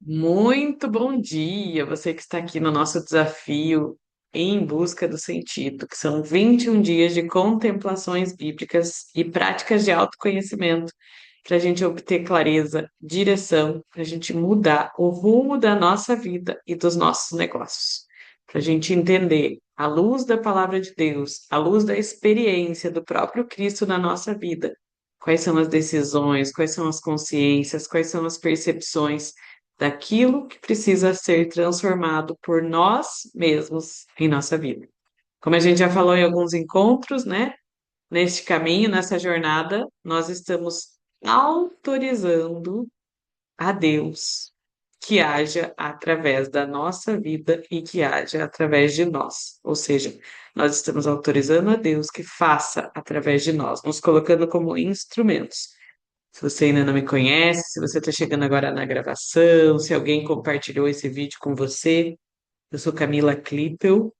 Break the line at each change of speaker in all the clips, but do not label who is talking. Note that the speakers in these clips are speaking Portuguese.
Muito bom dia, você que está aqui no nosso desafio em busca do sentido, que são 21 dias de contemplações bíblicas e práticas de autoconhecimento, para a gente obter clareza, direção, para a gente mudar o rumo da nossa vida e dos nossos negócios, para a gente entender, à luz da palavra de Deus, à luz da experiência do próprio Cristo na nossa vida, quais são as decisões, quais são as consciências, quais são as percepções daquilo que precisa ser transformado por nós mesmos em nossa vida. Como a gente já falou em alguns encontros, né? Neste caminho, nessa jornada, nós estamos autorizando a Deus que haja através da nossa vida e que haja através de nós. Ou seja, nós estamos autorizando a Deus que faça através de nós, nos colocando como instrumentos. Se você ainda não me conhece, se você está chegando agora na gravação, se alguém compartilhou esse vídeo com você, eu sou Camila Klippel,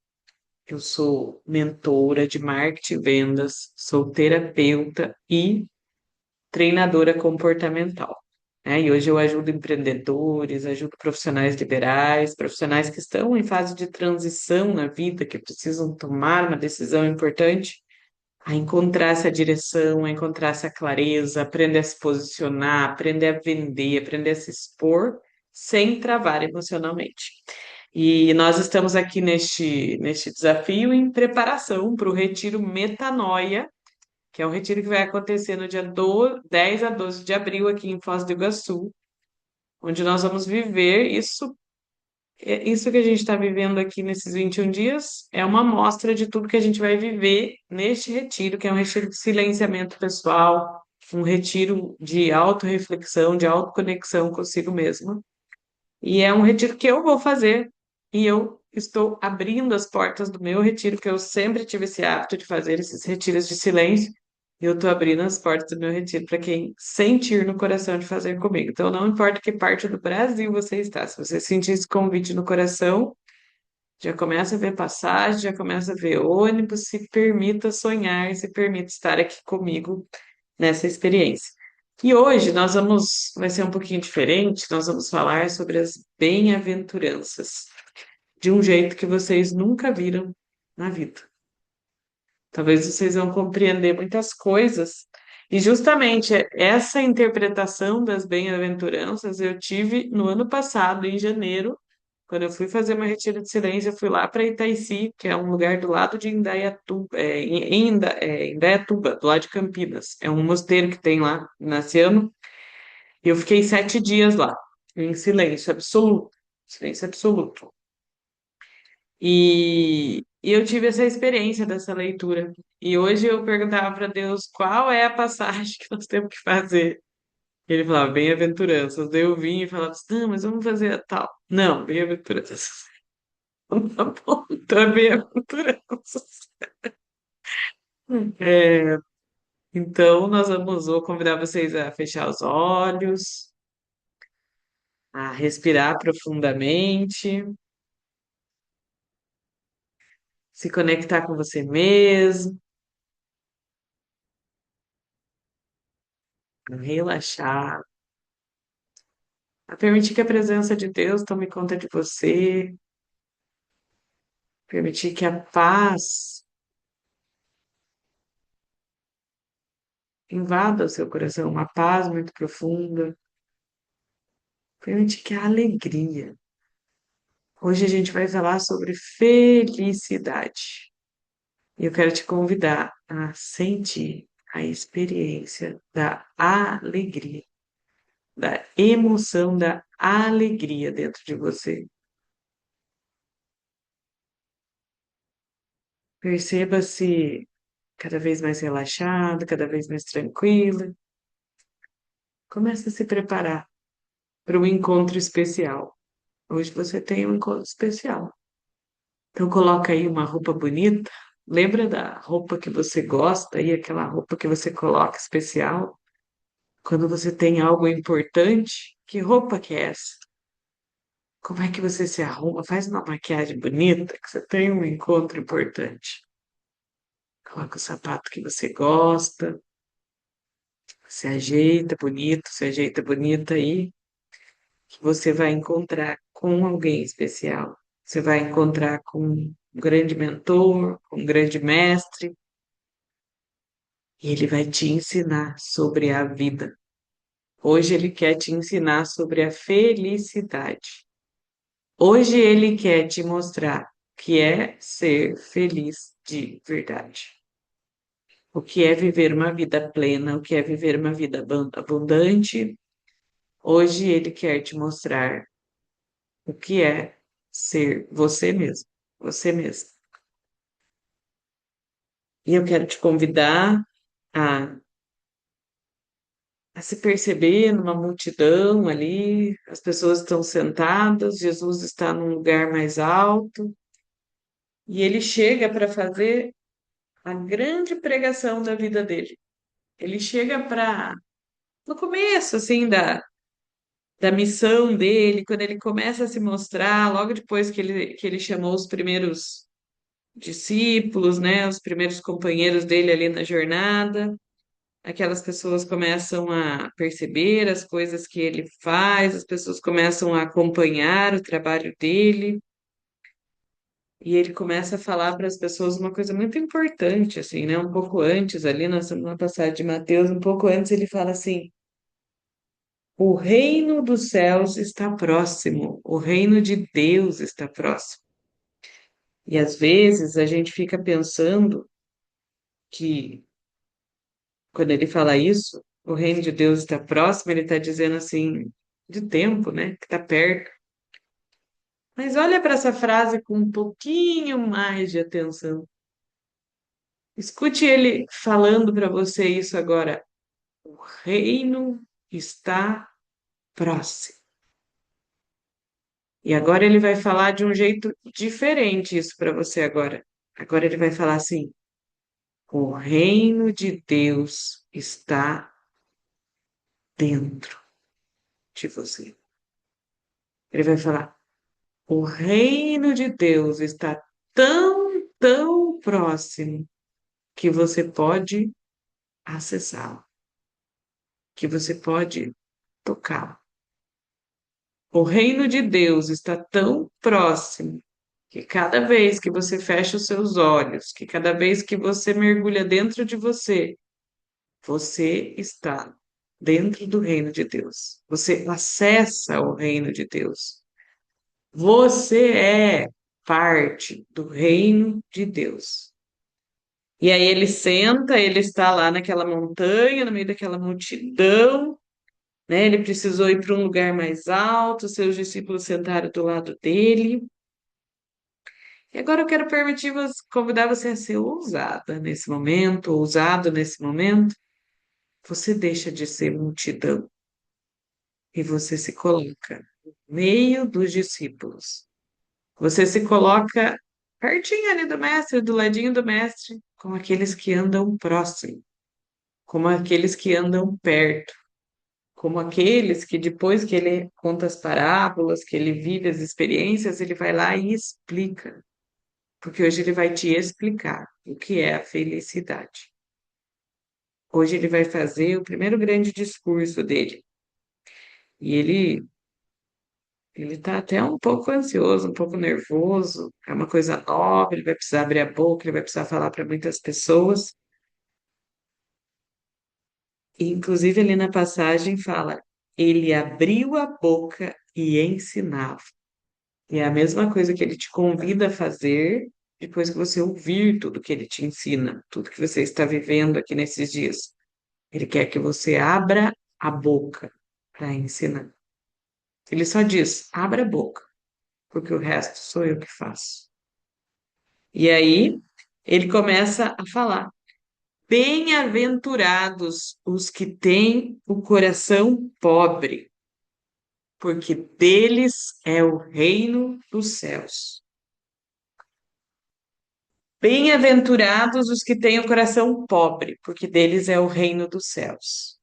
eu sou mentora de marketing e vendas, sou terapeuta e treinadora comportamental, né? E hoje eu ajudo empreendedores, ajudo profissionais liberais, profissionais que estão em fase de transição na vida, que precisam tomar uma decisão importante a encontrar essa direção, a encontrar essa clareza, aprender a se posicionar, aprender a vender, aprender a se expor sem travar emocionalmente. E nós estamos aqui neste desafio em preparação para o Retiro Metanoia, que é um retiro que vai acontecer no dia 10 a 12 de abril aqui em Foz do Iguaçu, onde nós vamos viver isso que a gente está vivendo aqui nesses 21 dias é uma amostra de tudo que a gente vai viver neste retiro, que é um retiro de silenciamento pessoal, um retiro de autorreflexão, de autoconexão consigo mesma. E é um retiro que eu vou fazer, e eu estou abrindo as portas do meu retiro, que eu sempre tive esse hábito de fazer esses retiros de silêncio, e eu estou abrindo as portas do meu retiro para quem sentir no coração de fazer comigo. Então, não importa que parte do Brasil você está, se você sentir esse convite no coração, já começa a ver passagem, já começa a ver ônibus, se permita sonhar, se permita estar aqui comigo nessa experiência. E hoje vai ser um pouquinho diferente, nós vamos falar sobre as bem-aventuranças, de um jeito que vocês nunca viram na vida. Talvez vocês vão compreender muitas coisas. E justamente essa interpretação das bem-aventuranças eu tive no ano passado, em janeiro, quando eu fui fazer uma retira de silêncio, eu fui lá para Itaici, que é um lugar do lado de Indaiatuba, Indaiatuba, do lado de Campinas. É um mosteiro que tem lá, Naciano, e eu fiquei 7 dias lá, em silêncio absoluto, silêncio absoluto. E eu tive essa experiência dessa leitura. E hoje eu perguntava para Deus qual é a passagem que nós temos que fazer. Ele falava, bem-aventuranças. Daí eu vinha e falava assim, não, mas vamos fazer a tal. Não, bem-aventuranças. Tá bom, então é bem-aventuranças. É, então, vou convidar vocês a fechar os olhos, a respirar profundamente, se conectar com você mesmo, a relaxar, a permitir que a presença de Deus tome conta de você, permitir que a paz invada o seu coração, uma paz muito profunda, permitir que a alegria. Hoje a gente vai falar sobre felicidade. E eu quero te convidar a sentir a experiência da alegria, da emoção da alegria dentro de você. Perceba-se cada vez mais relaxado, cada vez mais tranquila. Comece a se preparar para um encontro especial. Hoje você tem um encontro especial. Então coloca aí uma roupa bonita. Lembra da roupa que você gosta e aquela roupa que você coloca especial? Quando você tem algo importante, que roupa que é essa? Como é que você se arruma? Faz uma maquiagem bonita, que você tem um encontro importante. Coloca o sapato que você gosta, se ajeita bonito, se ajeita bonita aí. que você vai encontrar com alguém especial. Você vai encontrar com um grande mentor, com um grande mestre, e ele vai te ensinar sobre a vida. Hoje ele quer te ensinar sobre a felicidade. Hoje ele quer te mostrar o que é ser feliz de verdade. O que é viver uma vida plena, o que é viver uma vida abundante. Hoje ele quer te mostrar o que é ser você mesmo, você mesmo. E eu quero te convidar a, a se perceber numa multidão ali, as pessoas estão sentadas, Jesus está num lugar mais alto, e ele chega para fazer a grande pregação da vida dele. Ele chega para, no começo, assim, da missão dele, quando ele começa a se mostrar, logo depois que ele chamou os primeiros discípulos, né, os primeiros companheiros dele ali na jornada, aquelas pessoas começam a perceber as coisas que ele faz, as pessoas começam a acompanhar o trabalho dele, e ele começa a falar para as pessoas uma coisa muito importante, assim, né, um pouco antes, ali na semana passada de Mateus, um pouco antes, ele fala assim: o reino dos céus está próximo, o reino de Deus está próximo. E às vezes a gente fica pensando que quando ele fala isso, o reino de Deus está próximo, ele está dizendo assim, de tempo, né? Que está perto. Mas olha para essa frase com um pouquinho mais de atenção. Escute ele falando para você isso agora. O reino está próximo. E agora ele vai falar de um jeito diferente isso para você agora. Agora ele vai falar assim: o reino de Deus está dentro de você. Ele vai falar: o reino de Deus está tão, tão próximo que você pode acessá-lo, que você pode tocá-lo. O reino de Deus está tão próximo que cada vez que você fecha os seus olhos, que cada vez que você mergulha dentro de você, você está dentro do reino de Deus. Você acessa o reino de Deus. Você é parte do reino de Deus. E aí ele senta, ele está lá naquela montanha, no meio daquela multidão, né? Ele precisou ir para um lugar mais alto, seus discípulos sentaram do lado dele. E agora eu quero convidar você a ser ousada nesse momento, ousado nesse momento. Você deixa de ser multidão e você se coloca no meio dos discípulos. Você se coloca pertinho ali do mestre, do ladinho do mestre, com aqueles que andam próximo, como aqueles que andam perto, como aqueles que depois que ele conta as parábolas, que ele vive as experiências, ele vai lá e explica, porque hoje ele vai te explicar o que é a felicidade. Hoje ele vai fazer o primeiro grande discurso dele. E ele tá até um pouco ansioso, um pouco nervoso, é uma coisa nova, ele vai precisar abrir a boca, ele vai precisar falar para muitas pessoas. E, inclusive, ali na passagem fala: ele abriu a boca e ensinava. E é a mesma coisa que ele te convida a fazer depois que você ouvir tudo que ele te ensina, tudo que você está vivendo aqui nesses dias. Ele quer que você abra a boca para ensinar. Ele só diz: abra a boca, porque o resto sou eu que faço. E aí ele começa a falar: bem-aventurados os que têm o coração pobre, porque deles é o reino dos céus. Bem-aventurados os que têm o coração pobre, porque deles é o reino dos céus.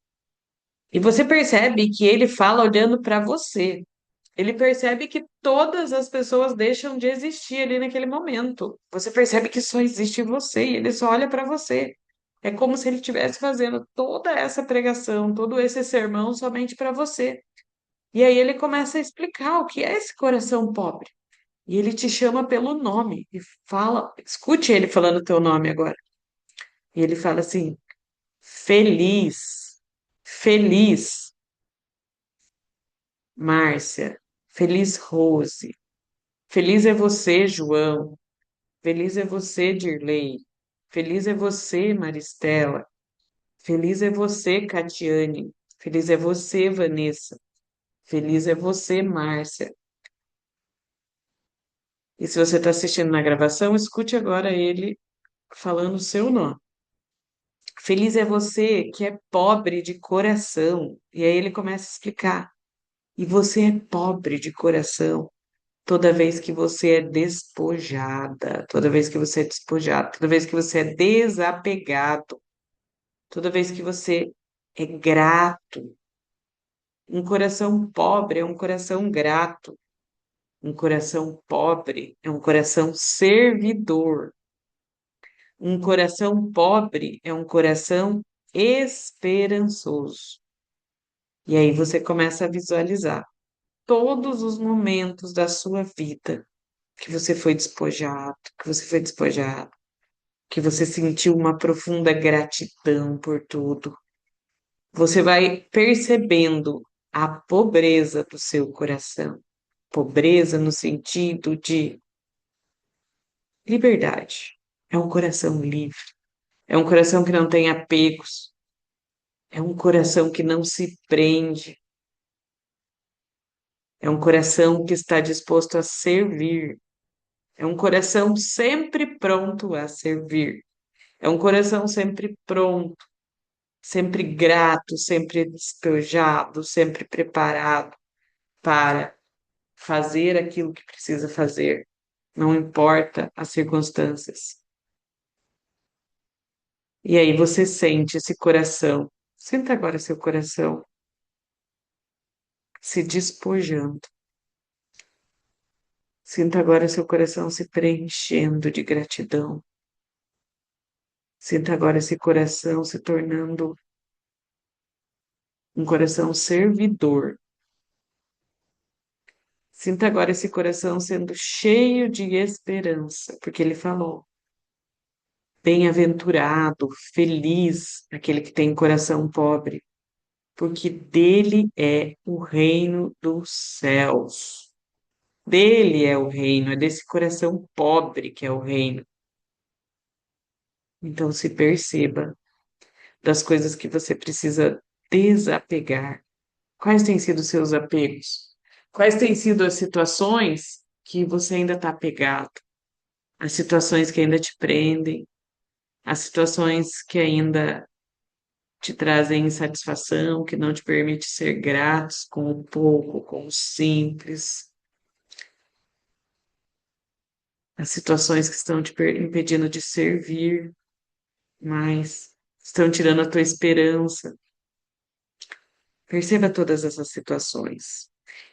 E você percebe que ele fala olhando para você. Ele percebe que todas as pessoas deixam de existir ali naquele momento. Você percebe que só existe você e ele só olha para você. É como se ele estivesse fazendo toda essa pregação, todo esse sermão somente para você. E aí ele começa a explicar o que é esse coração pobre. E ele te chama pelo nome e fala, escute ele falando teu nome agora. E ele fala assim: feliz, feliz, Márcia, feliz Rose, feliz é você, João, feliz é você, Dirley, feliz é você, Maristela, feliz é você, Catiane, feliz é você, Vanessa, feliz é você, Márcia. E se você está assistindo na gravação, escute agora ele falando o seu nome. Feliz é você que é pobre de coração. E aí ele começa a explicar. E você é pobre de coração toda vez que você é despojada, toda vez que você é despojado, toda vez que você é desapegado, toda vez que você é grato. Um coração pobre é um coração grato. Um coração pobre é um coração servidor. Um coração pobre é um coração esperançoso. E aí você começa a visualizar todos os momentos da sua vida que você foi despojado, que você foi despojado, que você sentiu uma profunda gratidão por tudo. Você vai percebendo a pobreza do seu coração. Pobreza no sentido de liberdade. É um coração livre. É um coração que não tem apegos. É um coração que não se prende. É um coração que está disposto a servir. É um coração sempre pronto a servir. É um coração sempre pronto, sempre grato, sempre despejado, sempre preparado para fazer aquilo que precisa fazer. Não importa as circunstâncias. E aí você sente esse coração. Sinta agora seu coração se despojando. Sinta agora seu coração se preenchendo de gratidão. Sinta agora esse coração se tornando um coração servidor. Sinta agora esse coração sendo cheio de esperança, porque ele falou: bem-aventurado, feliz aquele que tem coração pobre, porque dele é o reino dos céus. Dele é o reino, é desse coração pobre que é o reino. Então se perceba das coisas que você precisa desapegar. Quais têm sido os seus apegos? Quais têm sido as situações que você ainda está apegado? As situações que ainda te prendem, as situações que ainda te trazem insatisfação, que não te permite ser gratos com o pouco, com o simples, as situações que estão te impedindo de servir mais, estão tirando a tua esperança. Perceba todas essas situações.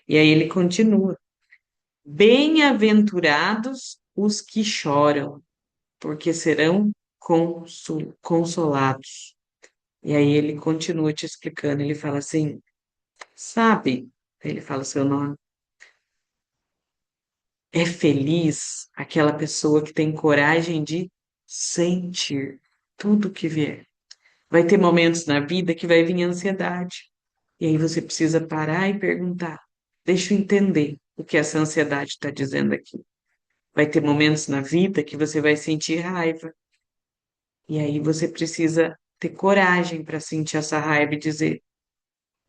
E aí ele continua: bem-aventurados os que choram, porque serão consolados. E aí ele continua te explicando, ele fala assim, sabe? Ele fala o seu nome. É feliz aquela pessoa que tem coragem de sentir tudo que vier. Vai ter momentos na vida que vai vir ansiedade. E aí você precisa parar e perguntar: deixa eu entender o que essa ansiedade está dizendo aqui. Vai ter momentos na vida que você vai sentir raiva. E aí você precisa ter coragem para sentir essa raiva e dizer: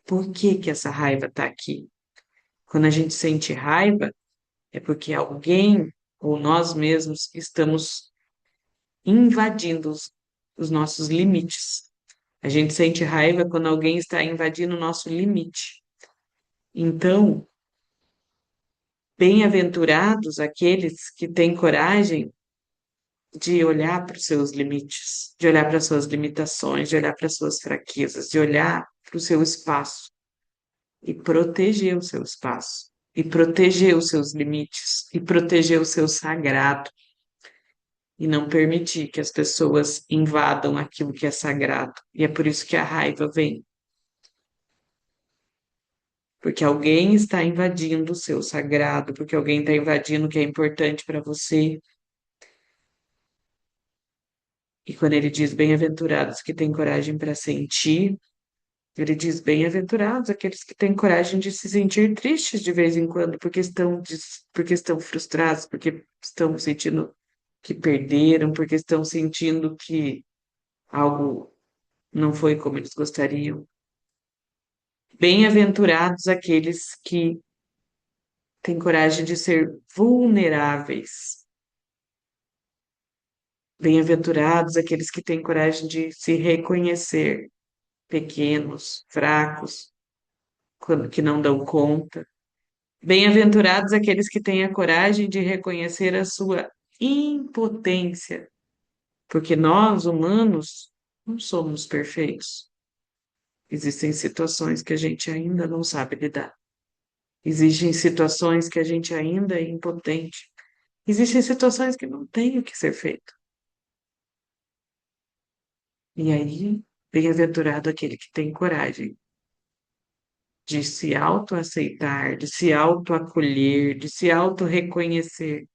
por que que essa raiva está aqui? Quando a gente sente raiva, é porque alguém ou nós mesmos estamos invadindo os nossos limites. A gente sente raiva quando alguém está invadindo o nosso limite. Então, bem-aventurados aqueles que têm coragem de olhar para os seus limites, de olhar para as suas limitações, de olhar para as suas fraquezas, de olhar para o seu espaço e proteger o seu espaço, e proteger os seus limites, e proteger o seu sagrado, e não permitir que as pessoas invadam aquilo que é sagrado. E é por isso que a raiva vem, porque alguém está invadindo o seu sagrado, porque alguém está invadindo o que é importante para você. E quando ele diz bem-aventurados que têm coragem para sentir, ele diz bem-aventurados aqueles que têm coragem de se sentir tristes de vez em quando, porque estão frustrados, porque estão sentindo que perderam, porque estão sentindo que algo não foi como eles gostariam. Bem-aventurados aqueles que têm coragem de ser vulneráveis. Bem-aventurados aqueles que têm coragem de se reconhecer pequenos, fracos, quando que não dão conta. Bem-aventurados aqueles que têm a coragem de reconhecer a sua impotência, porque nós, humanos, não somos perfeitos. Existem situações que a gente ainda não sabe lidar. Existem situações que a gente ainda é impotente. Existem situações que não tem o que ser feito. E aí, bem-aventurado aquele que tem coragem de se autoaceitar, de se autoacolher, de se autorreconhecer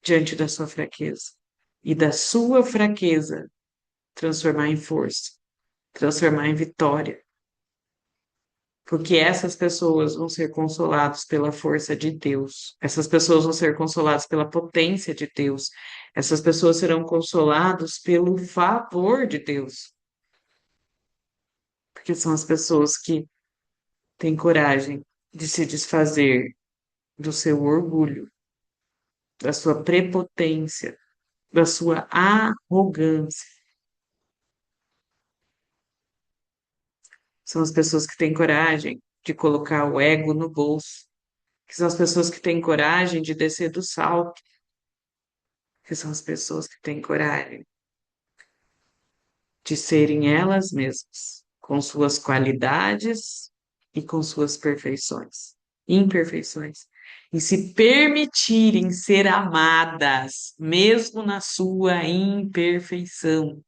diante da sua fraqueza. E da sua fraqueza transformar em força, transformar em vitória. Porque essas pessoas vão ser consoladas pela força de Deus. Essas pessoas vão ser consoladas pela potência de Deus. Essas pessoas serão consoladas pelo favor de Deus. Porque são as pessoas que têm coragem de se desfazer do seu orgulho, da sua prepotência, da sua arrogância. São as pessoas que têm coragem de colocar o ego no bolso, que são as pessoas que têm coragem de descer do salto, que são as pessoas que têm coragem de serem elas mesmas, com suas qualidades e com suas imperfeições, e se permitirem ser amadas, mesmo na sua imperfeição,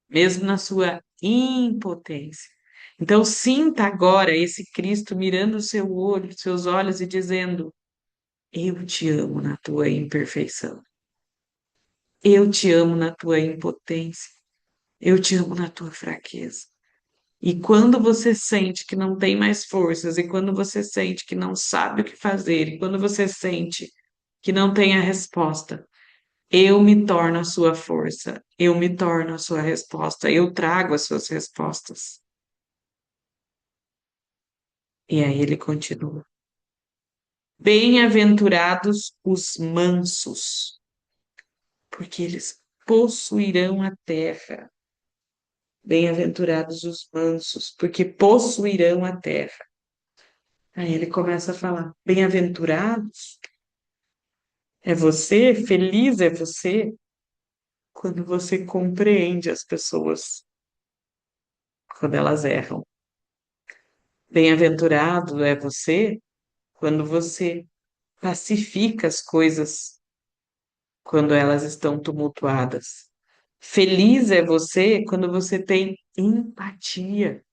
mesmo na sua impotência. Então, sinta agora esse Cristo mirando o seu olho, seus olhos e dizendo: eu te amo na tua imperfeição. Eu te amo na tua impotência. Eu te amo na tua fraqueza. E quando você sente que não tem mais forças, e quando você sente que não sabe o que fazer, e quando você sente que não tem a resposta, eu me torno a sua força, eu me torno a sua resposta, eu trago as suas respostas. E aí ele continua. Bem-aventurados os mansos, porque eles possuirão a terra. Bem-aventurados os mansos, porque possuirão a terra. Aí ele começa a falar: bem-aventurados é você, feliz é você, quando você compreende as pessoas, quando elas erram. Bem-aventurado é você quando você pacifica as coisas quando elas estão tumultuadas. Feliz é você quando você tem empatia,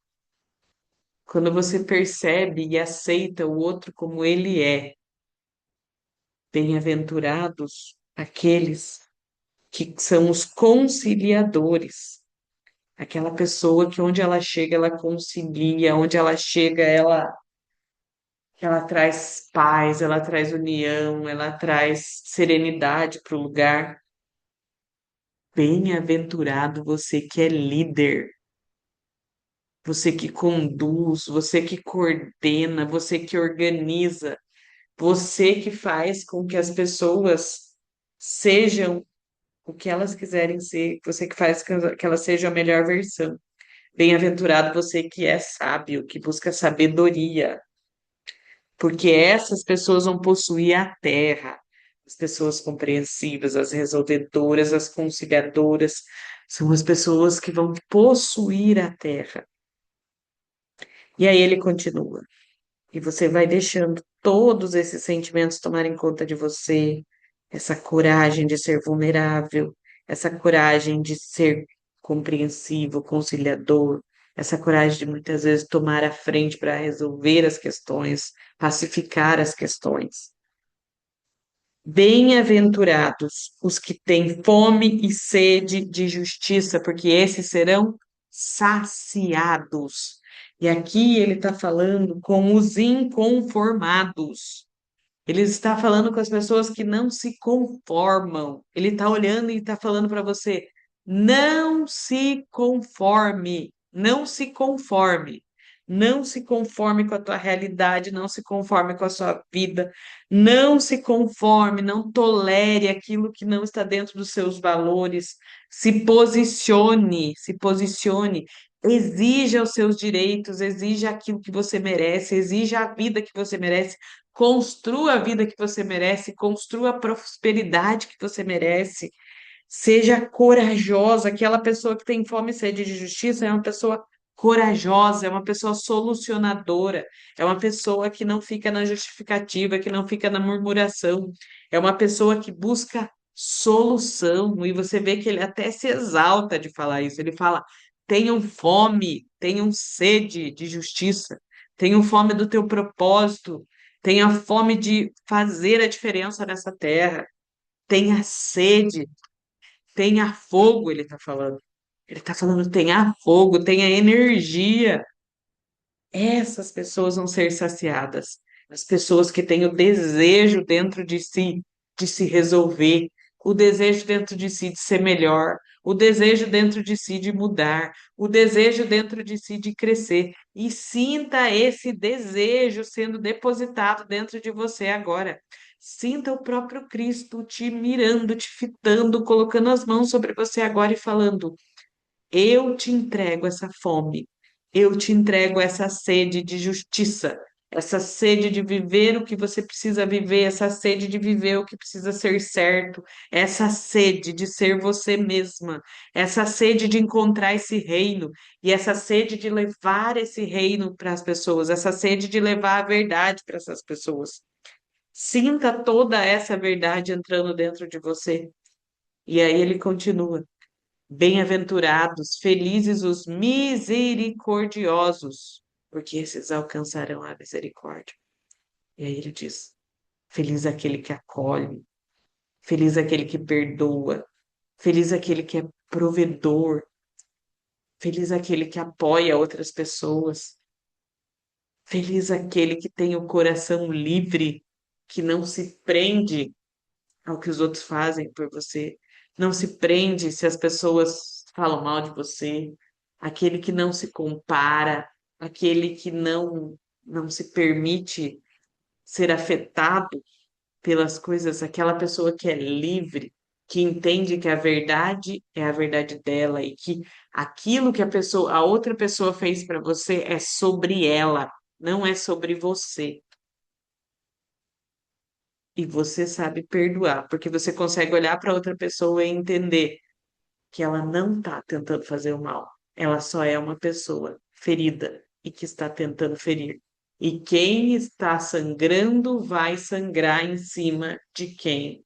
quando você percebe e aceita o outro como ele é. Bem-aventurados aqueles que são os conciliadores, aquela pessoa que onde ela chega, ela concilia, onde ela chega, ela traz paz, ela traz união, ela traz serenidade para o lugar. Bem-aventurado você que é líder, você que conduz, você que coordena, você que organiza, você que faz com que as pessoas sejam o que elas quiserem ser, você que faz que elas sejam a melhor versão. Bem-aventurado você que é sábio, que busca sabedoria, porque essas pessoas vão possuir a terra. As pessoas compreensivas, as resolvedoras, as conciliadoras, são as pessoas que vão possuir a terra. E aí ele continua. E você vai deixando todos esses sentimentos tomarem conta de você, essa coragem de ser vulnerável, essa coragem de ser compreensivo, conciliador, essa coragem de muitas vezes tomar a frente para resolver as questões, pacificar as questões. Bem-aventurados os que têm fome e sede de justiça, porque esses serão saciados. E aqui ele está falando com os inconformados. Ele está falando com as pessoas que não se conformam. Ele está olhando e está falando para você: não se conforme, não se conforme. Não se conforme com a tua realidade, não se conforme com a sua vida, não se conforme, não tolere aquilo que não está dentro dos seus valores. Se posicione, exija os seus direitos, exija aquilo que você merece, exija a vida que você merece. Construa a vida que você merece, construa a prosperidade que você merece. Seja corajosa. Aquela pessoa que tem fome e sede de justiça é uma pessoa corajosa, é uma pessoa solucionadora, é uma pessoa que não fica na justificativa, que não fica na murmuração, é uma pessoa que busca solução. E você vê que ele até se exalta de falar isso. Ele fala: tenham fome, tenham sede de justiça, tenham fome do teu propósito, tenha fome de fazer a diferença nessa terra, tenha sede, tenha fogo, ele está falando. Ele está falando, tenha fogo, tenha energia. Essas pessoas vão ser saciadas. As pessoas que têm o desejo dentro de si de se resolver, o desejo dentro de si de ser melhor, o desejo dentro de si de mudar, o desejo dentro de si de crescer. E sinta esse desejo sendo depositado dentro de você agora. Sinta o próprio Cristo te mirando, te fitando, colocando as mãos sobre você agora e falando: eu te entrego essa fome, eu te entrego essa sede de justiça, essa sede de viver o que você precisa viver, essa sede de viver o que precisa ser certo, essa sede de ser você mesma, essa sede de encontrar esse reino e essa sede de levar esse reino para as pessoas, essa sede de levar a verdade para essas pessoas. Sinta toda essa verdade entrando dentro de você. E aí ele continua. Bem-aventurados, felizes os misericordiosos, porque esses alcançarão a misericórdia. E aí ele diz: feliz aquele que acolhe, feliz aquele que perdoa, feliz aquele que é provedor, feliz aquele que apoia outras pessoas, feliz aquele que tem o coração livre, que não se prende ao que os outros fazem por você. Não se prende se as pessoas falam mal de você. Aquele que não se compara, aquele que não se permite ser afetado pelas coisas, aquela pessoa que é livre, que entende que a verdade é a verdade dela e que aquilo que a outra pessoa fez para você é sobre ela, não é sobre você. E você sabe perdoar, porque você consegue olhar para outra pessoa e entender que ela não está tentando fazer o mal. Ela só é uma pessoa ferida e que está tentando ferir. E quem está sangrando vai sangrar em cima de quem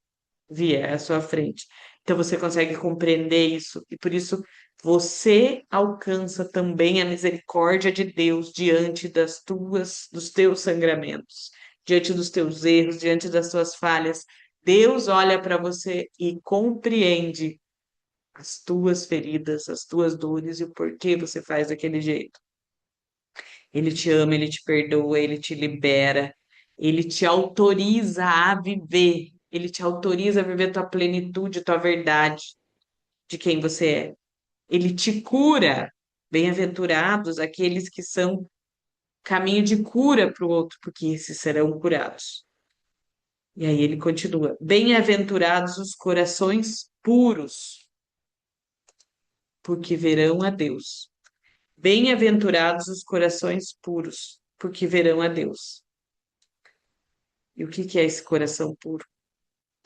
vier à sua frente. Então você consegue compreender isso e por isso você alcança também a misericórdia de Deus diante dos teus sangramentos, diante dos teus erros, diante das tuas falhas. Deus olha para você e compreende as tuas feridas, as tuas dores e o porquê você faz daquele jeito. Ele te ama, ele te perdoa, ele te libera, ele te autoriza a viver, ele te autoriza a viver tua plenitude, tua verdade de quem você é. Ele te cura. Bem-aventurados aqueles que são caminho de cura para o outro, porque esses serão curados. E aí ele continua: bem-aventurados os corações puros, porque verão a Deus. Bem-aventurados os corações puros, porque verão a Deus. E o que que é esse coração puro?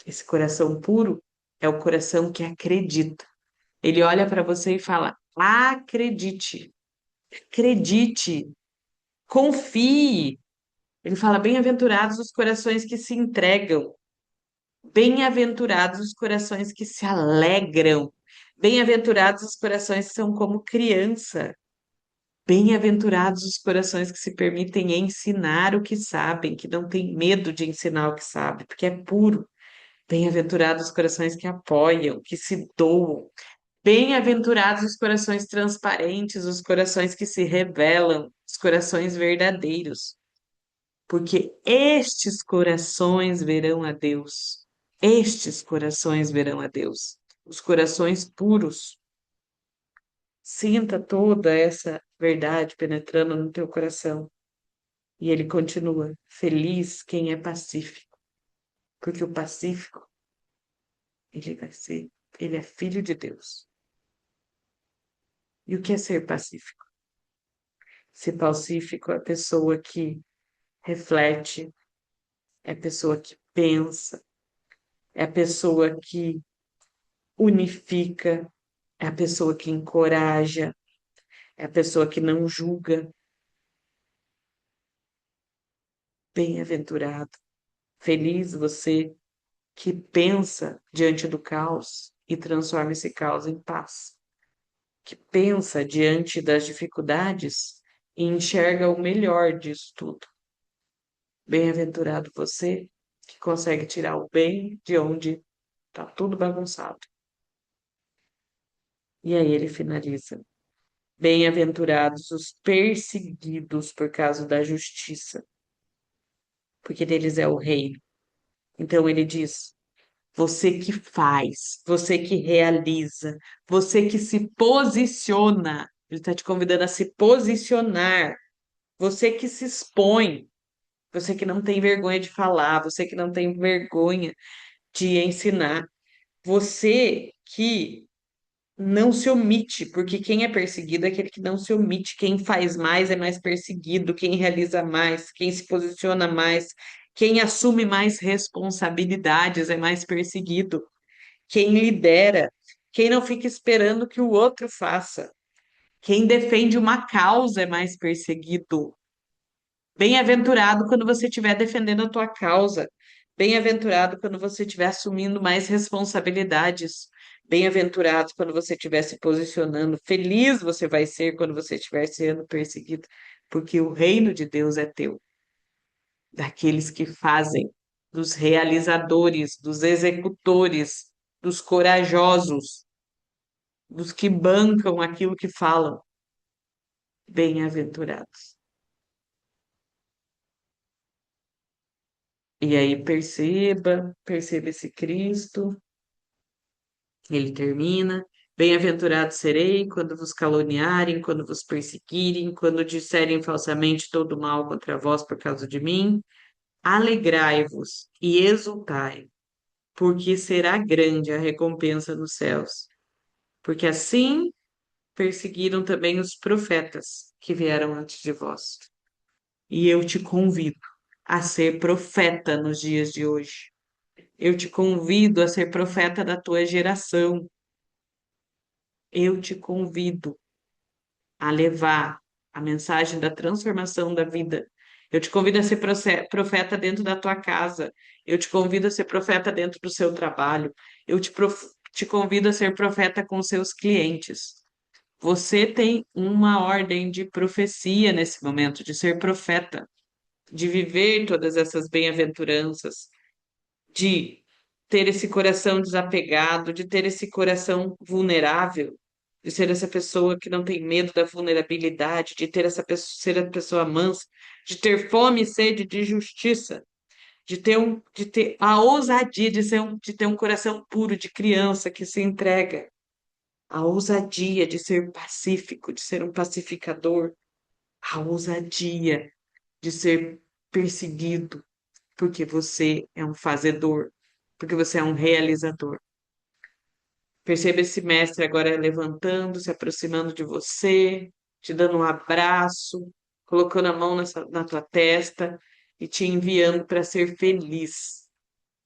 Esse coração puro é o coração que acredita. Ele olha para você e fala: acredite, acredite, confie. Ele fala: bem-aventurados os corações que se entregam, bem-aventurados os corações que se alegram, bem-aventurados os corações que são como criança. Bem-aventurados os corações que se permitem ensinar o que sabem, que não têm medo de ensinar o que sabem, porque é puro. Bem-aventurados os corações que apoiam, que se doam. Bem-aventurados os corações transparentes, os corações que se revelam, os corações verdadeiros, porque estes corações verão a Deus. Estes corações verão a Deus. Os corações puros. Sinta toda essa verdade penetrando no teu coração. E ele continua: feliz quem é pacífico, porque o pacífico, ele vai ser, ele é filho de Deus. E o que é ser pacífico? Ser pacífico é a pessoa que reflete, é a pessoa que pensa, é a pessoa que unifica, é a pessoa que encoraja, é a pessoa que não julga. Bem-aventurado, feliz você que pensa diante do caos e transforma esse caos em paz, que pensa diante das dificuldades e enxerga o melhor disso tudo. Bem-aventurado você que consegue tirar o bem de onde está tudo bagunçado. E aí ele finaliza: bem-aventurados os perseguidos por causa da justiça, porque deles é o reino. Então ele diz: você que faz, você que realiza, você que se posiciona, ele está te convidando a se posicionar, você que se expõe, você que não tem vergonha de falar, você que não tem vergonha de ensinar, você que não se omite, porque quem é perseguido é aquele que não se omite, quem faz mais é mais perseguido, quem realiza mais, quem se posiciona mais, quem assume mais responsabilidades é mais perseguido. Quem lidera, quem não fica esperando que o outro faça, quem defende uma causa é mais perseguido. Bem-aventurado quando você estiver defendendo a tua causa. Bem-aventurado quando você estiver assumindo mais responsabilidades. Bem-aventurado quando você estiver se posicionando. Feliz você vai ser quando você estiver sendo perseguido, porque o reino de Deus é teu, daqueles que fazem, dos realizadores, dos executores, dos corajosos, dos que bancam aquilo que falam. Bem-aventurados. E aí perceba esse Cristo, ele termina. Bem-aventurado serei quando vos caluniarem, quando vos perseguirem, quando disserem falsamente todo mal contra vós por causa de mim. Alegrai-vos e exultai, porque será grande a recompensa nos céus. Porque assim perseguiram também os profetas que vieram antes de vós. E eu te convido a ser profeta nos dias de hoje. Eu te convido a ser profeta da tua geração. Eu te convido a levar a mensagem da transformação da vida. Eu te convido a ser profeta dentro da tua casa. Eu te convido a ser profeta dentro do seu trabalho. Te convido a ser profeta com seus clientes. Você tem uma ordem de profecia nesse momento, de ser profeta, de viver todas essas bem-aventuranças, de ter esse coração desapegado, de ter esse coração vulnerável, de ser essa pessoa que não tem medo da vulnerabilidade, de ter essa pessoa, ser a pessoa mansa, de ter fome e sede de justiça, de ter a ousadia de ter um coração puro de criança que se entrega, a ousadia de ser pacífico, de ser um pacificador, a ousadia de ser perseguido, porque você é um fazedor, porque você é um realizador. Perceba esse mestre agora levantando, se aproximando de você, te dando um abraço, colocando a mão na tua testa e te enviando para ser feliz,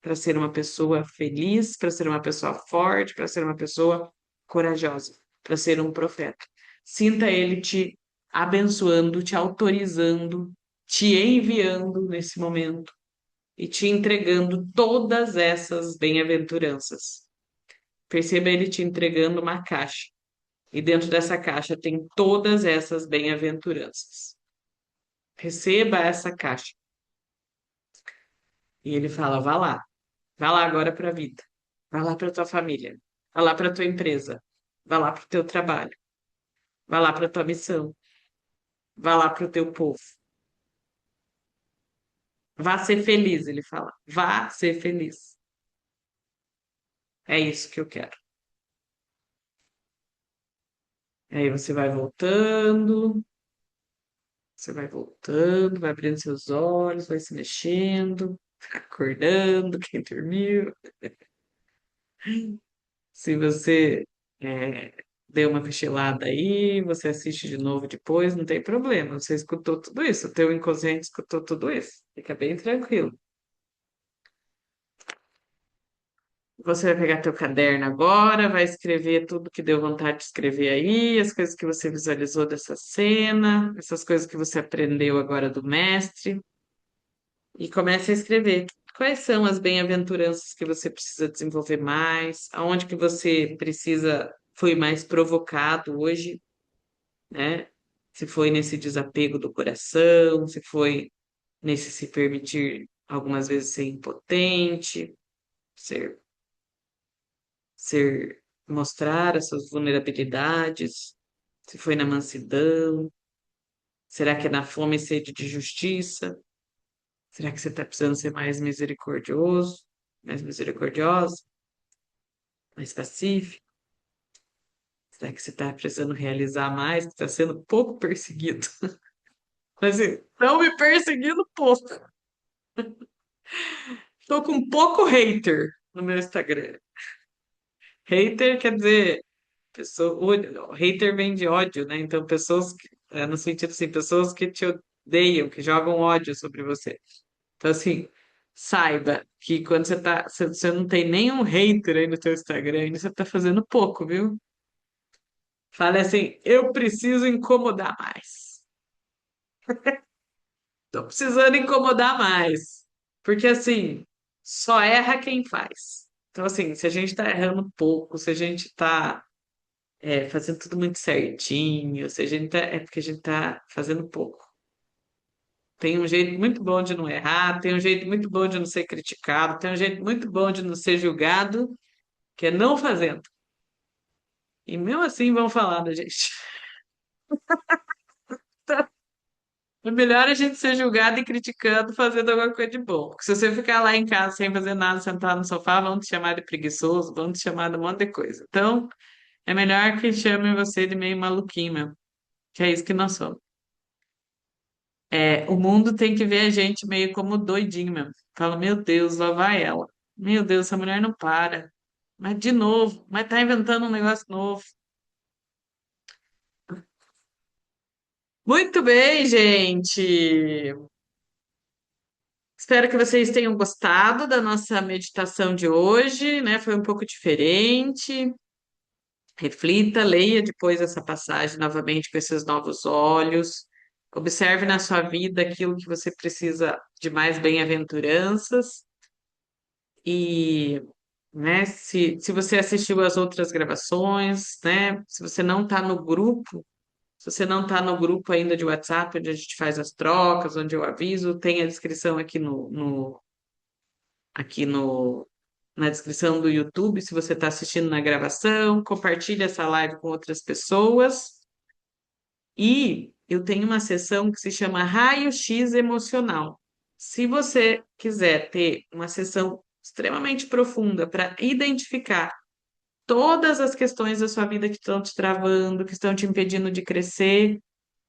para ser uma pessoa feliz, para ser uma pessoa forte, para ser uma pessoa corajosa, para ser um profeta. Sinta ele te abençoando, te autorizando, te enviando nesse momento e te entregando todas essas bem-aventuranças. Perceba ele te entregando uma caixa. E dentro dessa caixa tem todas essas bem-aventuranças. Receba essa caixa. E ele fala: vá lá agora para a vida. Vá lá para tua família. Vá lá para tua empresa. Vá lá para o teu trabalho. Vá lá para tua missão. Vá lá para o teu povo. Vá ser feliz, ele fala. Vá ser feliz. É isso que eu quero. Aí você vai voltando, vai abrindo seus olhos, vai se mexendo, acordando, quem dormiu. Se você é, deu uma cochilada aí, você assiste de novo depois, não tem problema. Você escutou tudo isso, o teu inconsciente escutou tudo isso. Fica bem tranquilo. Você vai pegar teu caderno agora, vai escrever tudo que deu vontade de escrever aí, as coisas que você visualizou dessa cena, essas coisas que você aprendeu agora do mestre, e comece a escrever. Quais são as bem-aventuranças que você precisa desenvolver mais? Aonde que você precisa, foi mais provocado hoje, né? Se foi nesse desapego do coração, se foi nesse se permitir algumas vezes ser impotente, ser mostrar as suas vulnerabilidades, se foi na mansidão, será que é na fome e sede de justiça? Será que você está precisando ser mais misericordioso, mais misericordiosa, mais pacífico? Será que você está precisando realizar mais, que está sendo pouco perseguido? Mas assim, estão me perseguindo pouco. Estou com pouco hater no meu Instagram. Hater quer dizer hater vem de ódio, né? Então, pessoas que, no sentido assim, pessoas que te odeiam, que jogam ódio sobre você. Então, assim, saiba que quando você não tem nenhum hater aí no seu Instagram, ainda você tá fazendo pouco, viu? Fale assim, eu preciso incomodar mais. Tô precisando incomodar mais. Porque, assim, só erra quem faz. Então, assim, se a gente tá errando pouco, se a gente tá fazendo tudo muito certinho, se a gente é porque a gente tá fazendo pouco. Tem um jeito muito bom de não errar, tem um jeito muito bom de não ser criticado, tem um jeito muito bom de não ser julgado, que é não fazendo. E mesmo assim vão falar da gente. É melhor a gente ser julgado e criticando fazendo alguma coisa de bom. Porque se você ficar lá em casa sem fazer nada, sentado no sofá, vão te chamar de preguiçoso, vão te chamar de um monte de coisa. Então, é melhor que chamem você de meio maluquinho mesmo, que é isso que nós somos. O mundo tem que ver a gente meio como doidinho mesmo. Fala, meu Deus, lá vai ela. Meu Deus, essa mulher não para. Mas de novo, mas tá inventando um negócio novo. Muito bem, gente. Espero que vocês tenham gostado da nossa meditação de hoje, né? Foi um pouco diferente. Reflita, leia depois essa passagem novamente com esses novos olhos. Observe na sua vida aquilo que você precisa de mais bem-aventuranças. E, né, se você assistiu às outras gravações, né? Se você não está no grupo, se você não está no grupo ainda de WhatsApp, onde a gente faz as trocas, onde eu aviso, tem a descrição aqui aqui no, na descrição do YouTube, se você está assistindo na gravação, compartilhe essa live com outras pessoas. E eu tenho uma sessão que se chama Raio-X Emocional. Se você quiser ter uma sessão extremamente profunda para identificar todas as questões da sua vida que estão te travando, que estão te impedindo de crescer,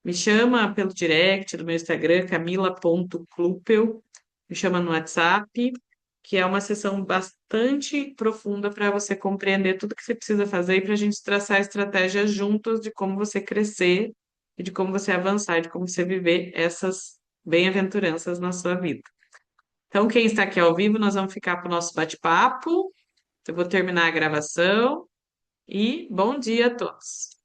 me chama pelo direct do meu Instagram, camila.clupel, me chama no WhatsApp, que é uma sessão bastante profunda para você compreender tudo que você precisa fazer e para a gente traçar estratégias juntos de como você crescer e de como você avançar, e de como você viver essas bem-aventuranças na sua vida. Então, quem está aqui ao vivo, nós vamos ficar para o nosso bate-papo. Eu vou terminar a gravação e bom dia a todos.